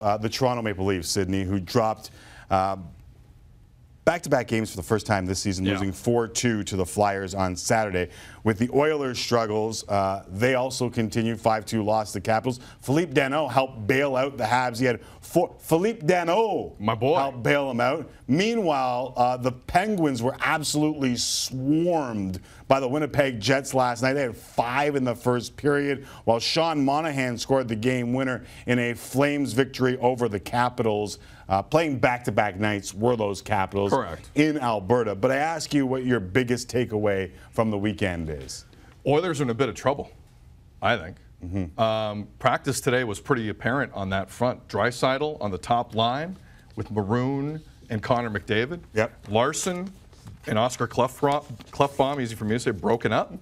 The Toronto Maple Leafs, Sydney, who dropped back-to-back games for the first time this season, losing 4-2 to the Flyers on Saturday. With the Oilers' struggles, they also continued 5-2 loss to the Capitals. Philippe Danault helped bail out the Habs. He had Philippe Danault, my boy, helped bail him out. Meanwhile, the Penguins were absolutely swarmed by the Winnipeg Jets last night. They had 5 in the first period, while Sean Monahan scored the game winner in a Flames victory over the Capitals. Playing back-to-back nights were those Capitals. Correct. In Alberta. But I ask you what your biggest takeaway from the weekend is. Oilers are in a bit of trouble, I think. Practice today was pretty apparent on that front. Draisaitl on the top line with Maroon and Connor McDavid. Yep. Larson and Oscar Klefbom, easy for me to say, broken up.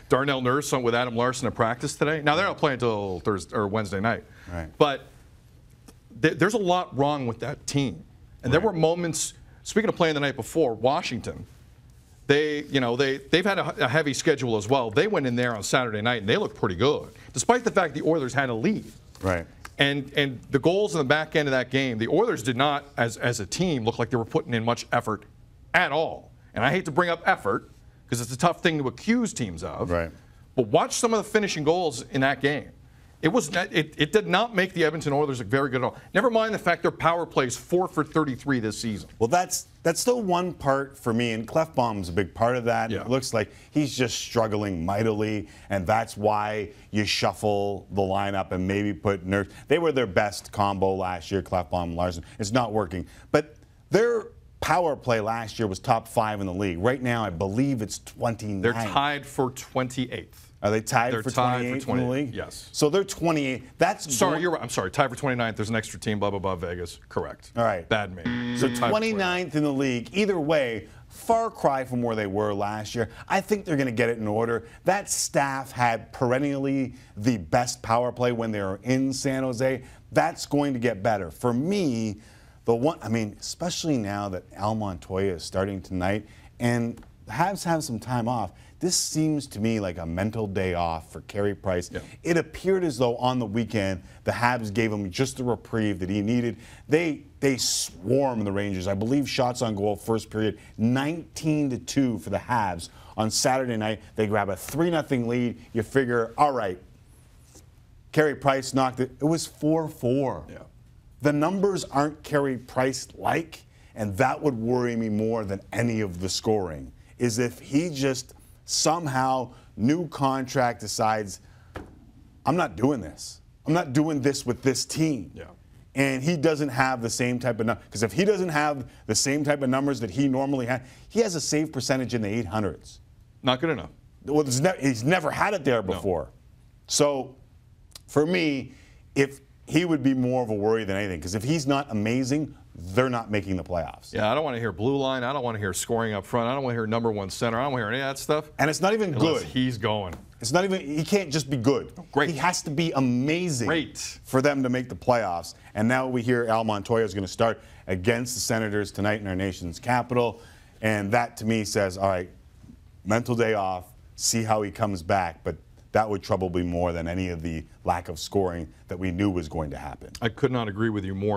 Darnell Nurse with Adam Larson at practice today. Now, they're not playing until Thursday or Wednesday night. Right. But there's a lot wrong with that team. And there were moments, speaking of playing the night before, Washington, they've had a heavy schedule as well. They went in there on Saturday night and they looked pretty good, despite the fact the Oilers had a lead. Right. And the goals in the back end of that game, the Oilers did not, as a team, look like they were putting in much effort at all. And I hate to bring up effort because it's a tough thing to accuse teams of. Right. But watch some of the finishing goals in that game. It did not make the Edmonton Oilers look very good at all. Never mind the fact their power play is 4 for 33 this season. Well, that's still one part for me, and Klefbom's a big part of that. Yeah. It looks like he's just struggling mightily, and that's why you shuffle the lineup and maybe put Nurse. They were their best combo last year, Klefbom and Larson. It's not working. But their power play last year was top 5 in the league. Right now, I believe it's 29. They're tied for 28th. Are they tied for 28 in the league? Yes. So they're 28. Sorry, you're right. I'm sorry. Tied for 29th. There's an extra team, blah, blah, blah, Vegas. Correct. All right. Bad me. So 29th in the league. Either way, far cry from where they were last year. I think they're going to get it in order. That staff had perennially the best power play when they were in San Jose. That's going to get better. For me, especially now that Al Montoya is starting tonight and the Habs have some time off, this seems to me like a mental day off for Carey Price. Yeah. It appeared as though on the weekend the Habs gave him just the reprieve that he needed. They swarm the Rangers. I believe shots on goal first period 19-2 for the Habs. On Saturday night, they grab a 3-0 lead. You figure, all right, Carey Price knocked it. It was 4-4. Yeah. The numbers aren't Carey Price-like, and that would worry me more than any of the scoring, is if he just somehow, new contract, decides, I'm not doing this. I'm not doing this with this team. Yeah. And he doesn't have the same type of numbers. Because if he doesn't have the same type of numbers that he normally has, he has a save percentage in the 800s. Not good enough. Well, he's never had it there before. No. So, for me, if he would be more of a worry than anything. Because if he's not amazing, they're not making the playoffs. Yeah, I don't want to hear blue line. I don't want to hear scoring up front. I don't want to hear number 1 center. I don't want to hear any of that stuff. And it's not even good. He's going. It's not even, he can't just be good. Great. He has to be amazing. Great. For them to make the playoffs. And now we hear Al Montoya is going to start against the Senators tonight in our nation's capital. And that to me says, all right, mental day off, see how he comes back. But that would trouble me more than any of the lack of scoring that we knew was going to happen. I could not agree with you more.